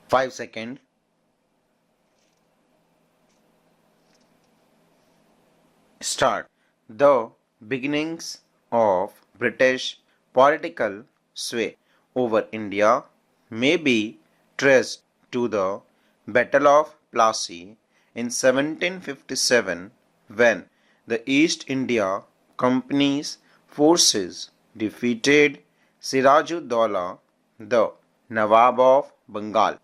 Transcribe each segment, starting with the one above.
5 seconds. Start. The beginnings of British political sway over India may be traced to the Battle of Plassey in 1757 when the East India Company's forces defeated Sirajud-Dowlah, the Nawab of Bengal.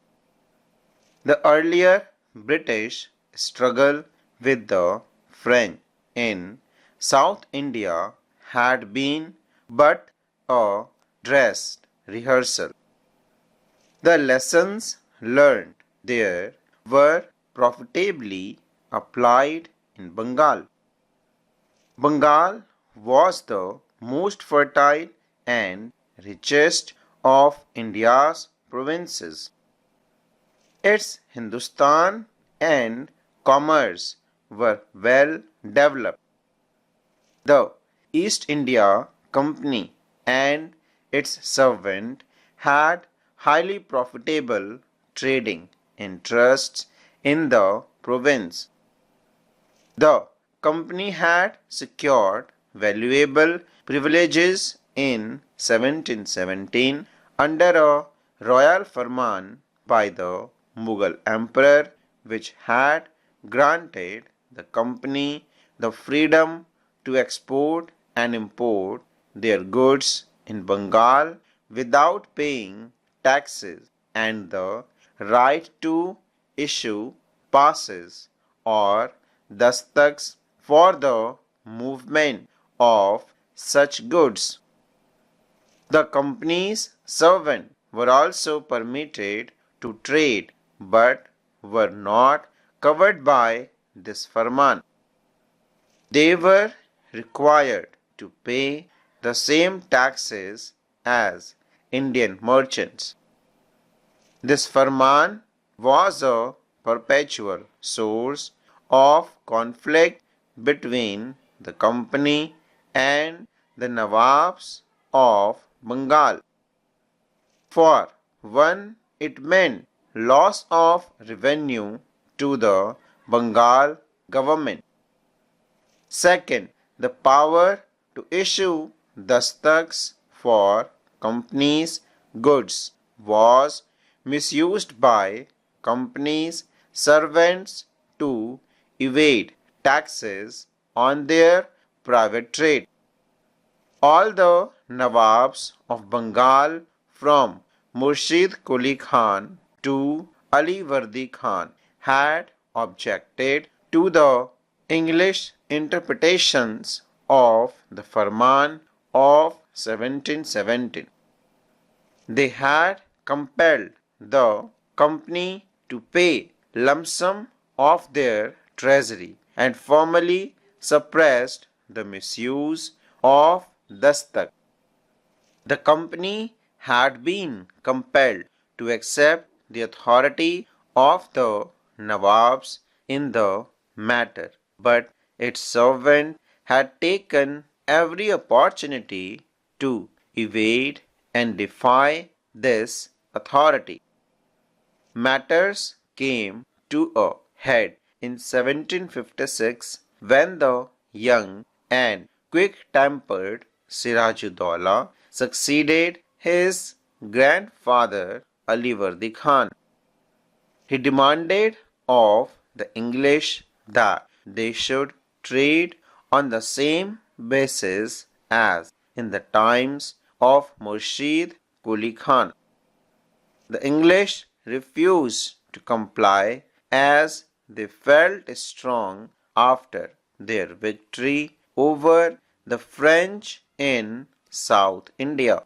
The earlier British struggle with the French in South India had been but a dress rehearsal. The lessons learned there were profitably applied in Bengal. Bengal was the most fertile and richest of India's provinces. Its Hindustan and commerce were well developed. The East India Company and its servant had highly profitable trading interests in the province. The company had secured valuable privileges in 1717 under a royal firman by the Mughal emperor, which had granted the company the freedom to export and import their goods in Bengal without paying taxes and the right to issue passes or dastaks for the movement of such goods. The company's servants were also permitted to trade but were not covered by this farman. They were required to pay the same taxes as Indian merchants. This farman was a perpetual source of conflict between the company and the Nawabs of Bengal. For one, it meant loss of revenue to the Bengal government. Second, the power to issue dastaks for companies' goods was misused by companies' servants to evade taxes on their private trade. All the Nawabs of Bengal from Murshid Quli Khan to Ali Vardi Khan had objected to the English interpretations of the Farman of 1717. They had compelled the company to pay lump sum of their treasury and formally suppressed the misuse of dastak. The company had been compelled to accept the authority of the Nawabs in the matter, but its servant had taken every opportunity to evade and defy this authority. Matters came to a head in 1756 when the young and quick-tempered Sirajud-Dowlah succeeded his grandfather Ali Vardi Khan. He demanded of the English that they should trade on the same basis as in the times of Murshid Quli Khan. The English refused to comply as they felt strong after their victory over the French in South India.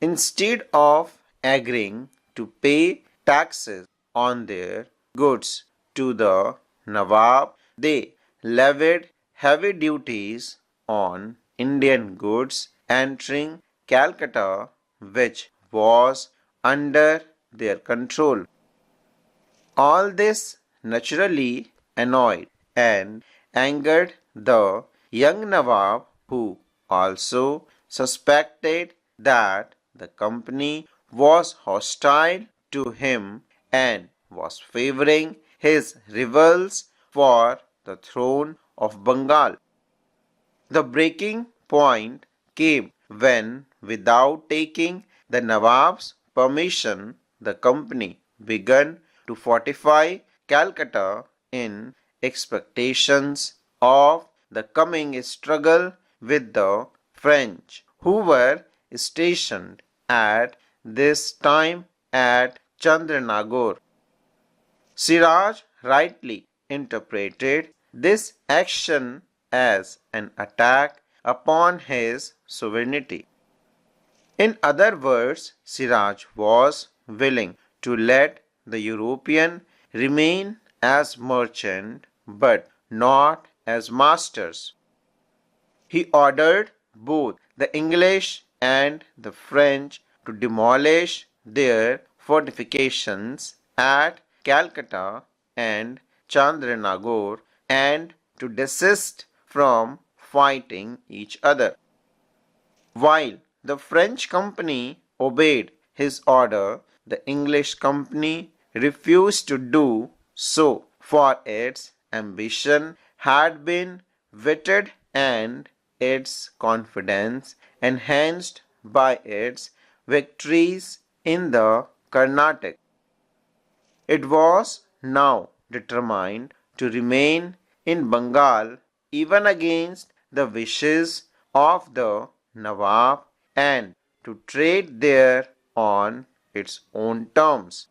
Instead of agreeing to pay taxes on their goods to the Nawab, they levied heavy duties on Indian goods entering Calcutta, which was under their control. All this naturally annoyed and angered the young Nawab, who also suspected that the company was hostile to him and was favoring his rivals for the throne of Bengal. The breaking point came when, without taking the Nawab's permission, the company began to fortify Calcutta in expectations of the coming struggle with the French, who were stationed at this time at Chandranagore. Siraj rightly interpreted this action as an attack upon his sovereignty. In other words, Siraj was willing to let the European remain as merchant but not as masters. He ordered both the English and the French to demolish their fortifications at Calcutta and Chandranagore and to desist from fighting each other. While the French company obeyed his order, the English company refused to do so, for its ambition had been whetted and its confidence enhanced by its victories in the Carnatic. It was now determined to remain in Bengal even against the wishes of the Nawab and to trade there on its own terms.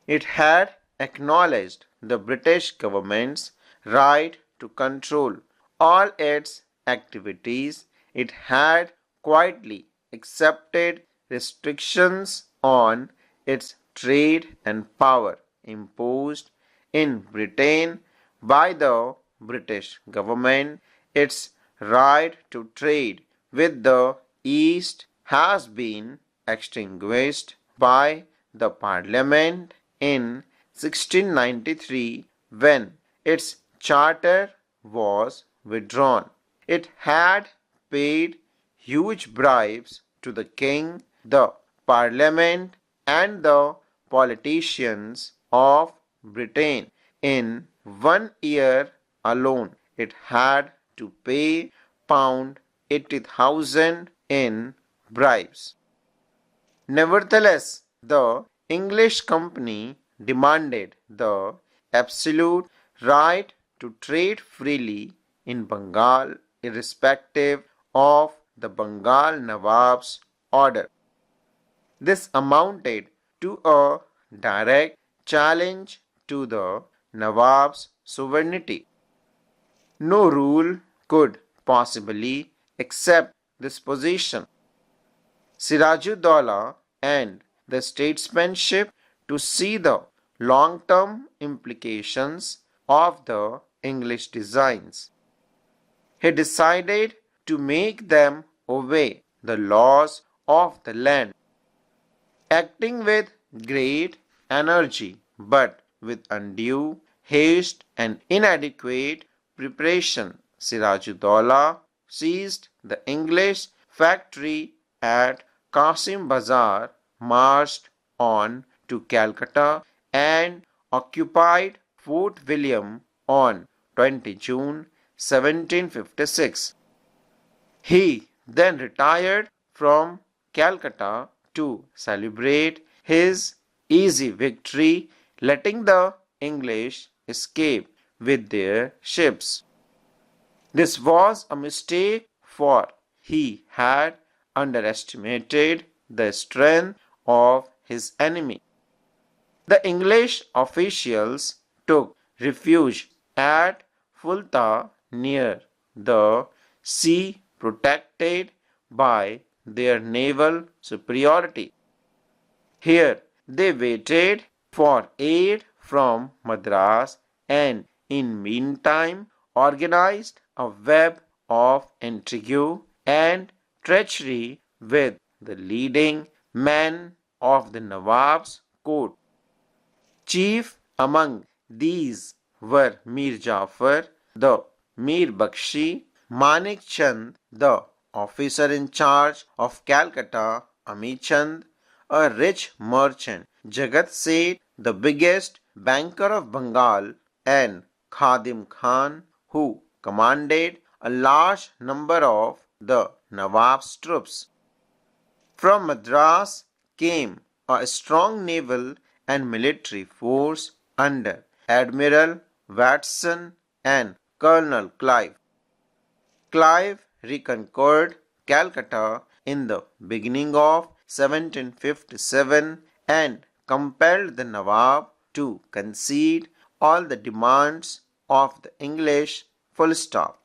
It had acknowledged the British government's right to control all its activities. It had quietly accepted restrictions on its trade and power imposed in Britain by the British government. Its right to trade with the East has been extinguished by the Parliament in 1693 when its charter was withdrawn. It had paid huge bribes to the king, the parliament, and the politicians of Britain. In 1 year alone, it had to pay pound 80,000 in bribes. Nevertheless, the English company demanded the absolute right to trade freely in Bengal, irrespective of the Bengal Nawab's order. This amounted to a direct challenge to the Nawab's sovereignty. No rule could possibly accept this position. Sirajuddaulah and the statesmanship to see the long-term implications of the English designs. He decided to make them obey the laws of the land. Acting with great energy but with undue haste and inadequate preparation, Sirajuddaulah seized the English factory at Qasim Bazar, marched on to Calcutta, and occupied Fort William on 20 June 1756. He then retired from Calcutta to celebrate his easy victory, letting the English escape with their ships. This was a mistake, for he had underestimated the strength of his enemy. The English officials took refuge at Fulta near the sea, protected by their naval superiority. Here they waited for aid from Madras and in meantime organized a web of intrigue and treachery with the leading men of the Nawab's court. Chief among these were Mir Jafar, the Mir Bakshi, Manik Chand, the officer in charge of Calcutta, Amit Chand, a rich merchant, Jagat Seth, the biggest banker of Bengal, and Khadim Khan, who commanded a large number of the Nawab's troops. From Madras came a strong naval and military force under Admiral Watson and Colonel Clive. Clive reconquered Calcutta in the beginning of 1757 and compelled the Nawab to concede all the demands of the English. Full stop.